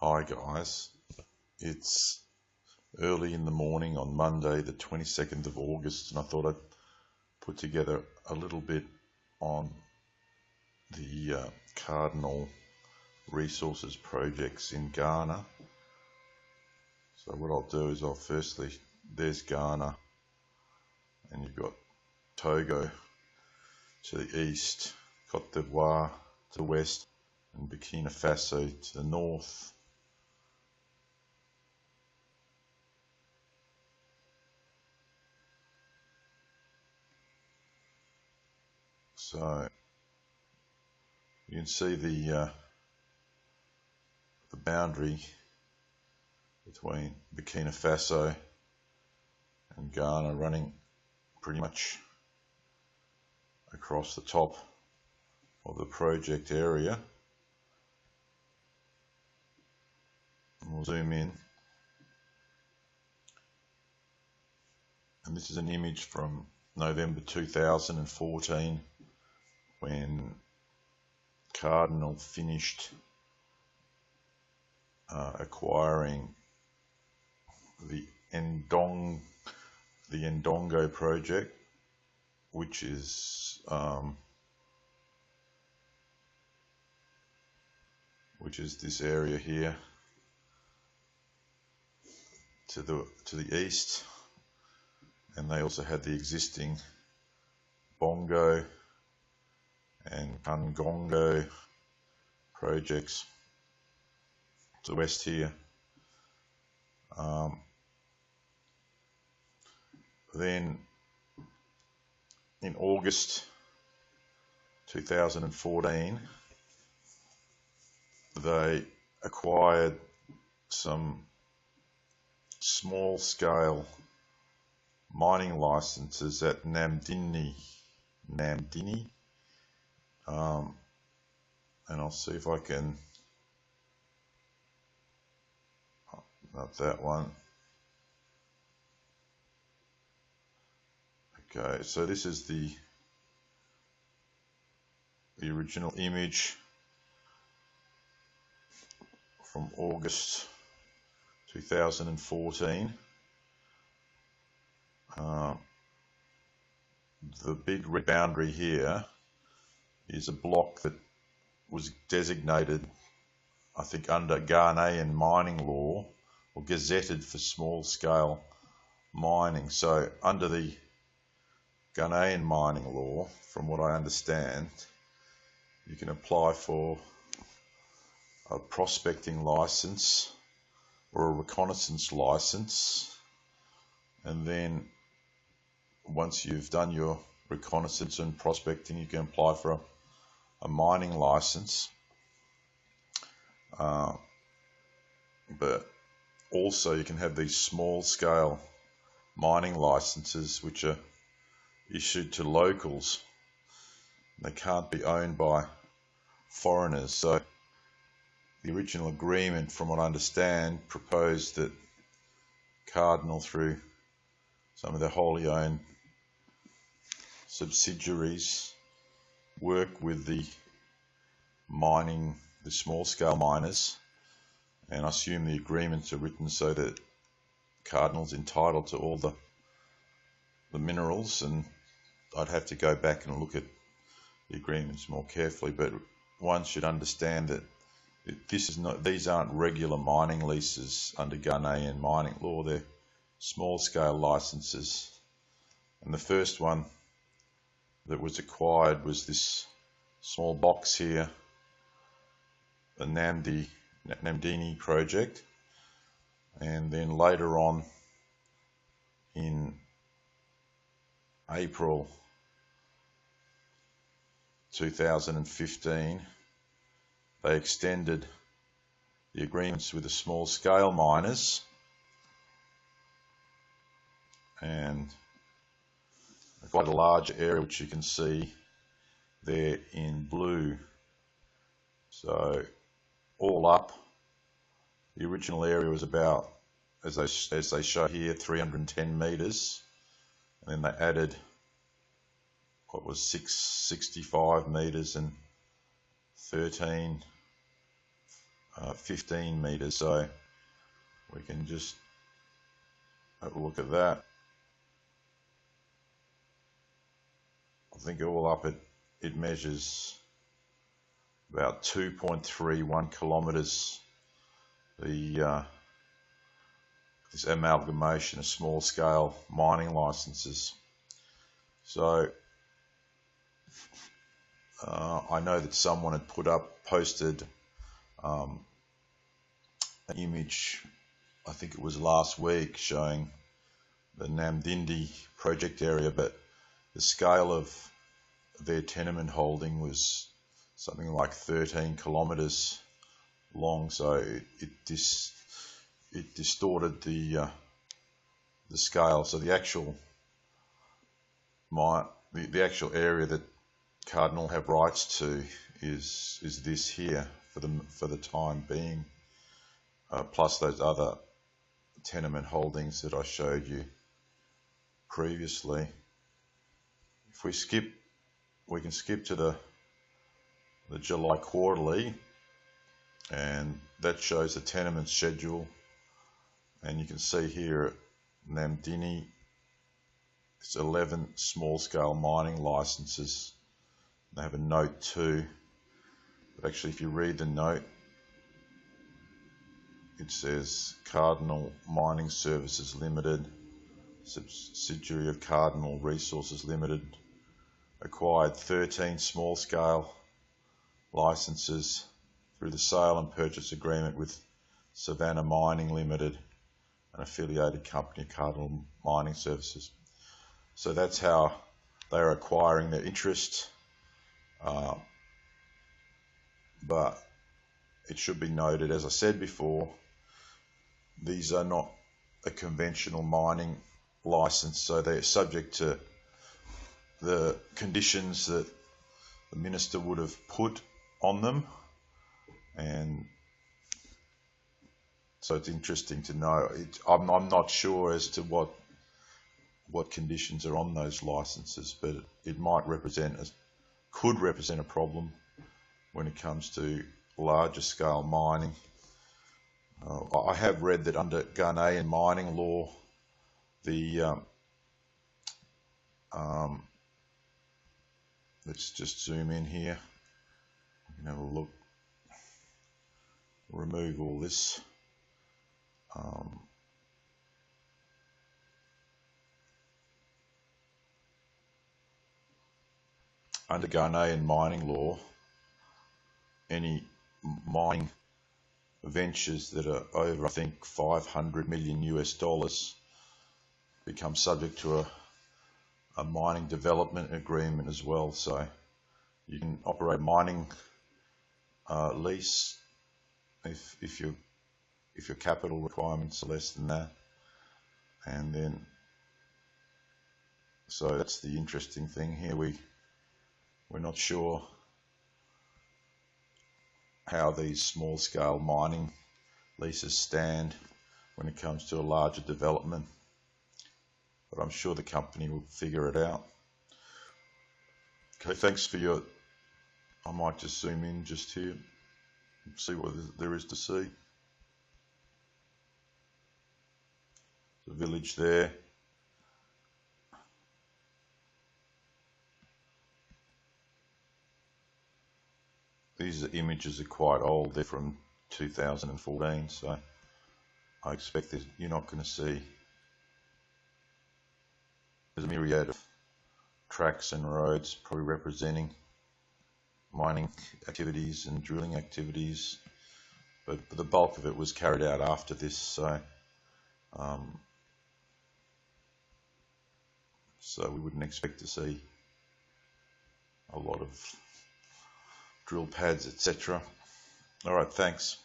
Hi guys, it's early in the morning on Monday the 22nd of August, and I thought I'd put together a little bit on the Cardinal resources projects in Ghana. So what I'll do is there's Ghana, and you've got Togo to the east, Cote d'Ivoire to the west, and Burkina Faso to the north. So you can see the boundary between Burkina Faso and Ghana running pretty much across the top of the project area. And we'll zoom in, and this is an image from November 2014 when Cardinal finished acquiring the Ndongo project, which is this area here to the east, and they also had the existing Bongo and Kangongo projects to the west here. Then in August 2014 they acquired some small-scale mining licenses at Namdini, and I'll see if I can, not that one. Okay, so this is the original image from August 2014. The big red boundary here is a block that was designated, I think, under Ghanaian mining law, or gazetted for small-scale mining. So under the Ghanaian mining law, from what I understand, you can apply for a prospecting license or a reconnaissance license, and then once you've done your reconnaissance and prospecting, you can apply for a mining license. But also you can have these small-scale mining licenses which are issued to locals. They can't be owned by foreigners. So the original agreement, from what I understand, proposed that Cardinal, through some of their wholly owned subsidiaries, work with the small-scale miners, and I assume the agreements are written so that Cardinal's entitled to all the minerals, and I'd have to go back and look at the agreements more carefully, but one should understand that these aren't regular mining leases under Ghanaian mining law. They're small-scale licenses, and the first one that was acquired was this small box here, the Namdini project, and then later on in April 2015 they extended the agreements with the small-scale miners, and quite a large area which you can see there in blue. So all up, the original area was about, as they show here, 310 meters, and then they added what was 665 meters and 13 15 meters. So we can just have a look at that. I think all up it measures about 2.31 kilometers. This amalgamation of small scale mining licenses. So I know that someone had posted an image, I think it was last week, showing the Namdini project area, but the scale of their tenement holding was something like 13 kilometers long, so it distorted the scale. So the actual area that Cardinal have rights to is this here for the time being, plus those other tenement holdings that I showed you previously. If we can skip to the July quarterly, and that shows the tenement schedule, and you can see here at Namdini it's 11 small scale mining licenses. They have a note 2, but actually if you read the note, it says Cardinal Mining Services Limited, subsidiary of Cardinal Resources Limited, acquired 13 small scale licenses through the sale and purchase agreement with Savannah Mining Limited, an affiliated company of Cardinal Mining Services. So that's how they're acquiring their interest, but it should be noted, as I said before, these are not a conventional mining license, so they're subject to the conditions that the minister would have put on them, and so it's interesting to know. I'm not sure as to what conditions are on those licenses, but it might could represent a problem when it comes to larger scale mining. I have read that under Ghanaian mining law, let's just zoom in here. We can have a look. Remove all this. Under Ghanaian mining law, any mining ventures that are over, I think, $500 million US become subject to a mining development agreement as well. So you can operate a mining lease if your capital requirements are less than that, and then so that's the interesting thing here. We're not sure how these small scale mining leases stand when it comes to a larger development, but I'm sure the company will figure it out. Okay, thanks for I might just zoom in just here and see what there is to see. The village there. These images are quite old. They're from 2014, so I expect that you're not going to see. There's a myriad of tracks and roads probably representing mining activities and drilling activities, but the bulk of it was carried out after this, so we wouldn't expect to see a lot of drill pads, etc. All right, thanks.